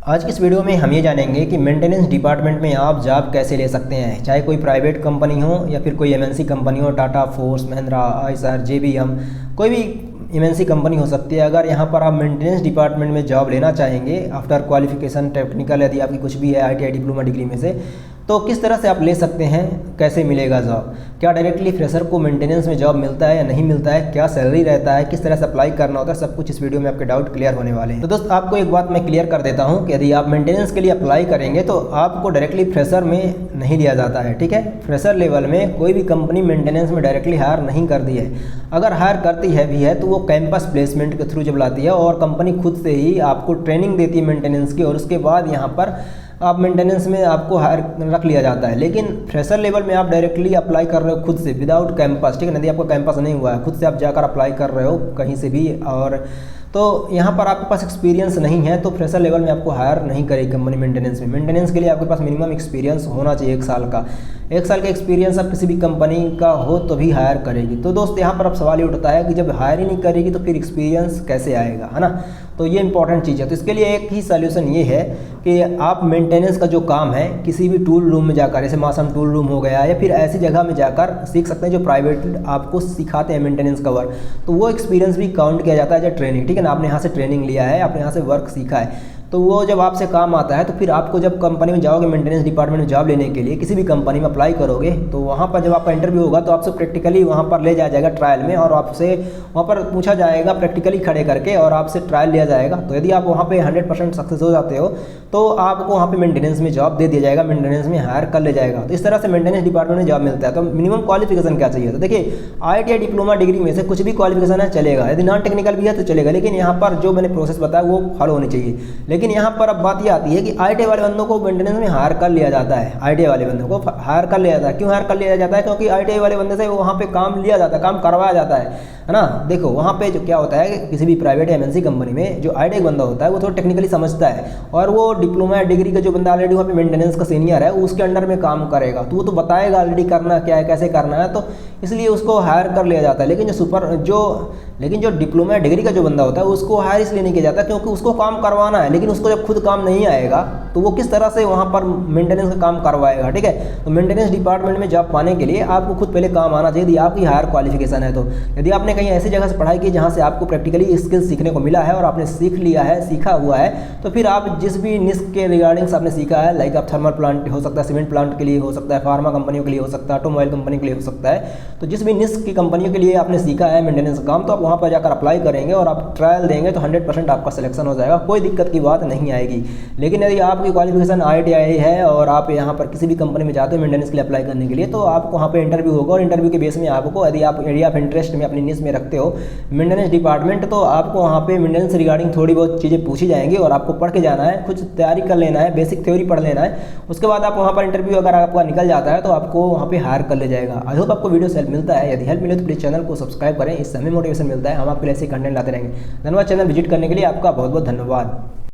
आज की इस वीडियो में हम ये जानेंगे कि मेंटेनेंस डिपार्टमेंट में आप जॉब कैसे ले सकते हैं, चाहे कोई प्राइवेट कंपनी हो या फिर कोई एमएनसी कंपनी हो, टाटा, फोर्स, महिंद्रा, आईसर, जेबीएम, कोई भी एमएनसी कंपनी हो सकती है। अगर यहाँ पर आप मेंटेनेंस डिपार्टमेंट में जॉब लेना चाहेंगे आफ्टर क्वालिफिकेशन टेक्निकल, यदि आपकी कुछ भी है आईटीआई डिप्लोमा डिग्री में से, तो किस तरह से आप ले सकते हैं, कैसे मिलेगा जॉब, क्या डायरेक्टली फ्रेशर को मेंटेनेंस में जॉब मिलता है या नहीं मिलता है, क्या सैलरी रहता है, किस तरह से अप्लाई करना होता है, सब कुछ इस वीडियो में आपके डाउट क्लियर होने वाले हैं। तो दोस्त आपको एक बात मैं क्लियर कर देता हूं कि यदि आप मेंटेनेंस के लिए अप्लाई करेंगे तो आपको डायरेक्टली फ्रेशर में नहीं लिया जाता है। ठीक है, फ्रेशर लेवल में कोई भी कंपनी मेंटेनेंस में डायरेक्टली हायर नहीं करती है। अगर हायर करती है भी है तो वो कैंपस प्लेसमेंट के थ्रू जब लाती है और कंपनी खुद से ही आपको ट्रेनिंग देती है मेंटेनेंस की, और उसके बाद यहाँ पर आप मेंटेनेंस में आपको हायर रख लिया जाता है। लेकिन फ्रेशर लेवल में आप डायरेक्टली अप्लाई कर रहे हो खुद से, विदाउट कैंपस। ठीक है, यदि आपका कैंपस नहीं हुआ है, खुद से आप जाकर अप्लाई कर रहे हो कहीं से भी, और तो यहाँ पर आपके पास एक्सपीरियंस नहीं है तो फ्रेशर लेवल में आपको हायर नहीं करेगी कंपनी मेंटेनेंस में। मेंटेनेंस के लिए आपके पास मिनिमम एक्सपीरियंस होना चाहिए 1 साल का। 1 साल का एक्सपीरियंस आप किसी भी कंपनी का हो तो भी हायर करेगी। तो दोस्त यहाँ पर अब सवाल ये उठता है कि जब हायर ही नहीं करेगी तो फिर एक्सपीरियंस कैसे आएगा, है ना। तो ये इंपॉर्टेंट चीज़ है। तो इसके लिए एक ही सोल्यूशन ये है कि आप मेंटेनेंस का जो काम है किसी भी टूल रूम में जाकर, जैसे मासम टूल रूम हो गया, या फिर ऐसी जगह में जाकर सीख सकते हैं जो प्राइवेट आपको सिखाते हैं मेंटेनेंस का वर्क। तो वो एक्सपीरियंस भी काउंट किया जाता है एज ट्रेनिंग। ठीक है ना, आपने यहाँ से ट्रेनिंग लिया है, आपने यहाँ से वर्क सीखा है, तो वो जब आपसे काम आता है तो फिर आपको जब कंपनी में जाओगे मेंटेनेंस डिपार्टमेंट में जॉब लेने के लिए, किसी भी कंपनी में अप्लाई करोगे, तो वहाँ पर जब आपका इंटरव्यू होगा तो आपसे प्रैक्टिकली वहाँ पर ले जाया जाएगा ट्रायल में, और आपसे वहाँ पर पूछा जाएगा प्रैक्टिकली खड़े करके, और आपसे ट्रायल लिया जाएगा। तो यदि आप वहाँ पे 100% सक्सेस हो जाते हो तो आपको वहाँ पे मेंटेनेंस में जॉब दे दिया जाएगा, मेंटेनेंस में हायर कर ले जाएगा। तो इस तरह से मेंटेनेंस डिपार्टमेंट में जॉब मिलता है। तो मिनिमम क्वालिफिकेशन क्या चाहिए? तो देखिए, आईटीआई डिप्लोमा डिग्री में से कुछ भी क्वालिफिकेशन है चलेगा, यदि नॉन टेक्निकल भी है तो चलेगा, लेकिन यहाँ पर जो मैंने प्रोसेस बताया वो फॉलो होनी चाहिए। लेकिन यहाँ पर अब बात ये आती है कि आईटीआई वाले बंदों को मेंटेनेंस में हायर कर लिया जाता है। आईटीआई वाले बंदों को हायर कर लिया जाता है। क्यों हायर कर लिया जाता है? क्योंकि आईटीआई वाले बंदे से वहाँ पे काम लिया जाता है, काम करवाया जाता है ना। देखो वहाँ पे जो क्या होता है कि किसी भी प्राइवेट एमएनसी कंपनी में जो आईटीआई बंदा होता है वो थोड़ा टेक्निकली समझता है, और वो डिप्लोमा डिग्री का जो बंदा ऑलरेडी वहाँ पे मेंटेनेंस का सीनियर है उसके अंडर में काम करेगा, तो वो तो बताएगा ऑलरेडी करना क्या है, कैसे करना है, तो इसलिए उसको हायर कर लिया जाता है। लेकिन जो डिप्लोमा डिग्री का जो बंदा होता है उसको हायर इसलिए नहीं किया जाता क्योंकि उसको काम करवाना है, लेकिन उसको जब खुद काम नहीं आएगा तो वो किस तरह से वहाँ पर मेंटेनेंस का काम करवाएगा। ठीक है, तो मेंटेनेंस डिपार्टमेंट में जॉब पाने के लिए आपको खुद पहले काम आना चाहिए, यदि आपकी हायर क्वालिफिकेशन है तो। यदि आपने कहीं ऐसी जगह से पढ़ाई की जहाँ से आपको प्रैक्टिकली स्किल्स सीखने को मिला है और आपने सीख लिया है, सीखा हुआ है, तो फिर आप जिस भी निस्क के रिगार्डिंग्स आपने सीखा है, लाइक आप थर्मल प्लांट हो सकता है, सीमेंट प्लांट के लिए हो सकता है, फार्मा कंपनियों के लिए हो सकता है, ऑटोमोबाइल कंपनी के लिए हो सकता है, तो जिस भी निस्क की कंपनियों के लिए आपने सीखा है मेंटेनेंस का काम, तो आप वहाँ पर जाकर अप्लाई करेंगे और आप ट्रायल देंगे तो 100% आपका सिलेक्शन हो जाएगा, कोई दिक्कत की बात नहीं आएगी। लेकिन यदि आपकी क्वालिफिकेशन आईटीआई है और आप यहाँ पर किसी भी कंपनी में जाते हो मेंटेनेंस के लिए अप्लाई करने के लिए, तो आपको वहाँ पे इंटरव्यू होगा, और इंटरव्यू के बेस में आपको यदि आप इंटरेस्ट में अपनी निश में रखते हो मेंटेनेंस डिपार्टमेंट, तो आपको वहाँ पे मेंटेनेंस रिगार्डिंग थोड़ी बहुत चीज़ें पूछी जाएंगी और आपको पढ़ के जाना है, कुछ तैयारी कर लेना है, बेसिक थ्योरी पढ़ लेना है। उसके बाद आप वहाँ पर इंटरव्यू अगर आपका निकल जाता है तो आपको वहाँ पे हायर कर ले जाएगा। आई होप आपको वीडियो से हेल्प मिलता है। यदि हेल्प मिले तो प्लीज़ चैनल को सब्सक्राइब करें, इससे हमें मोटिवेशन मिलता है, हम आपके लिए ऐसे कंटेंट लाते रहेंगे। धन्यवाद। चैनल विजिट करने के लिए आपका बहुत बहुत धन्यवाद।